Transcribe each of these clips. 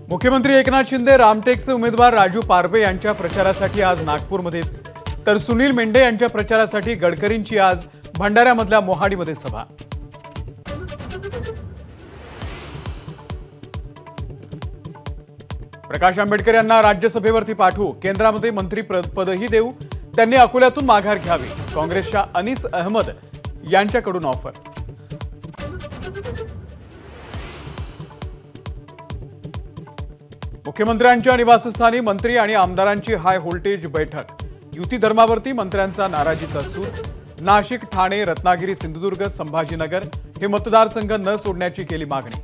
मुख्यमंत्री एकनाथ शिंदे रामटेकचे उमेदवार राजू पारवे यांच्या प्रचारासाठी आज नागपूरमध्ये, तर सुनील मेंढे यांच्या प्रचारासाठी गडकरींची आज भंडाऱ्यामधल्या मोहाडीमध्ये सभा। प्रकाश आंबेडकर यांना राज्यसभेवरती पाठवू, केंद्रामध्ये मंत्रिपदही देऊ, त्यांनी अकोल्यातून माघार घ्यावी, काँग्रेसच्या अनीस अहमद यांच्याकडून ऑफर। मुख्यमंत्र्यांच्या निवासस्थानी मंत्री आणि आमदारांची हाय व्होल्टेज बैठक, युती धर्मावरती मंत्र्यांचा नाराजीचा सूर। नाशिक, ठाणे, रत्नागिरी, सिंधुदुर्ग, संभाजीनगर हे मतदारसंघ न सोडण्याची केली मागणी।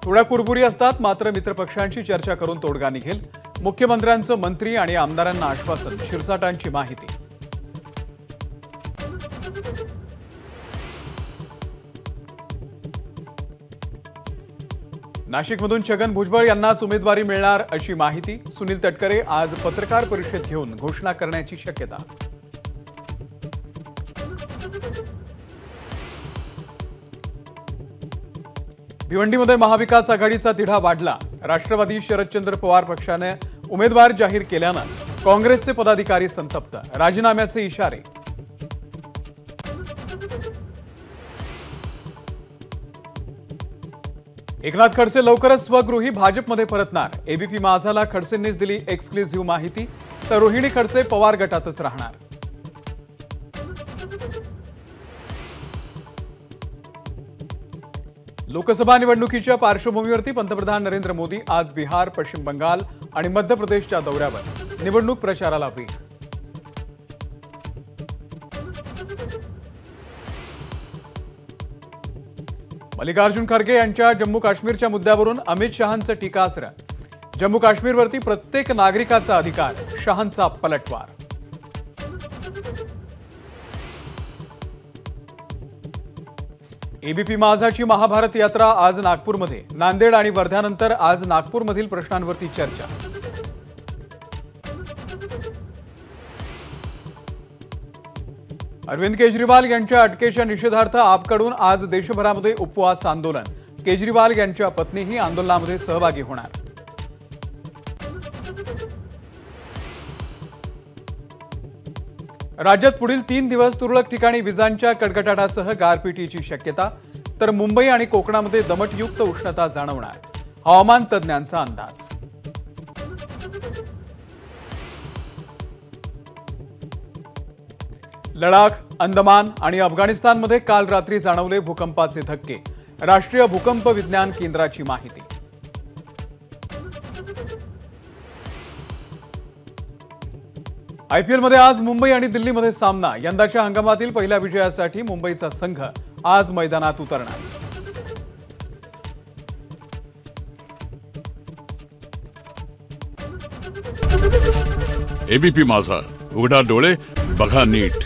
थोड्या कुरबुरी असतात, मात्र मित्रपक्षांशी चर्चा करून तोडगा निघेल, मुख्यमंत्र्यांचं मंत्री आणि आमदारांना आश्वासन। शिरसाटांची माहिती। नाशिकमधून छगन भुजबळ यांनाच उमेदवारी मिळणार अशी माहिती। सुनील तटकरे आज पत्रकार परिषद घेऊन घोषणा करण्याची शक्यता। भिवंडीमध्ये महाविकास आघाडीचा तिढा वाढला। राष्ट्रवादी शरदचंद्र पवार पक्षाने उमेदवार जाहीर केल्यानं काँग्रेसचे पदाधिकारी संतप्त, राजीनाम्याचे इशारे। एकनाथ खडसे लवकरच स्वगृही भाजपमध्ये परतणार। एबीपी माझाला खडसेंनीच दिली एक्सक्लुझिव्ह माहिती, तर रोहिणी खडसे पवार गटातच राहणार। लोकसभा निवडणुकीच्या पार्श्वभूमीवरती पंतप्रधान नरेंद्र मोदी आज बिहार, पश्चिम बंगाल आणि मध्य प्रदेशच्या दौऱ्यावर, निवडणूक प्रचाराला वेग। मल्लिकार्जुन खरगे यांच्या जम्मू काश्मीरच्या मुद्द्यावरून अमित शहांचं टीकास्त्र। जम्मू काश्मीरवरती प्रत्येक नागरिकाचा अधिकार, शहांचा पलटवार। एबीपी माझाची महाभारत यात्रा आज नागपूरमध्ये, नांदेड आणि वर्ध्यानंतर आज नागपूरमधील प्रश्नांवरती चर्चा। अरविंद केजरीवाल यांच्या अटकेच्या निषेधार्थ आपकडून आज देशभरामध्ये उपवास आंदोलन। केजरीवाल यांच्या पत्नीही आंदोलनामध्ये सहभागी होणार। राज्यात पुढील 3 दिवस तुरळक ठिकाणी विजांच्या कडकडाटासह गारपिटीची शक्यता, तर मुंबई आणि कोकणामध्ये दमटयुक्त उष्णता जाणवणार, हवामान तज्ज्ञांचा अंदाज। लडाख, अंदमान आणि अफगाणिस्तानमध्ये काल रात्री जाणवले भूकंपाचे धक्के, राष्ट्रीय भूकंप विज्ञान केंद्राची माहिती। आयपीएलमध्ये आज मुंबई आणि दिल्लीमध्ये सामना, यंदाच्या हंगामातील पहिल्या विजयासाठी मुंबईचा संघ आज मैदानात उतरणार। एबीपी माझा, उघडा डोळे बघा नीट।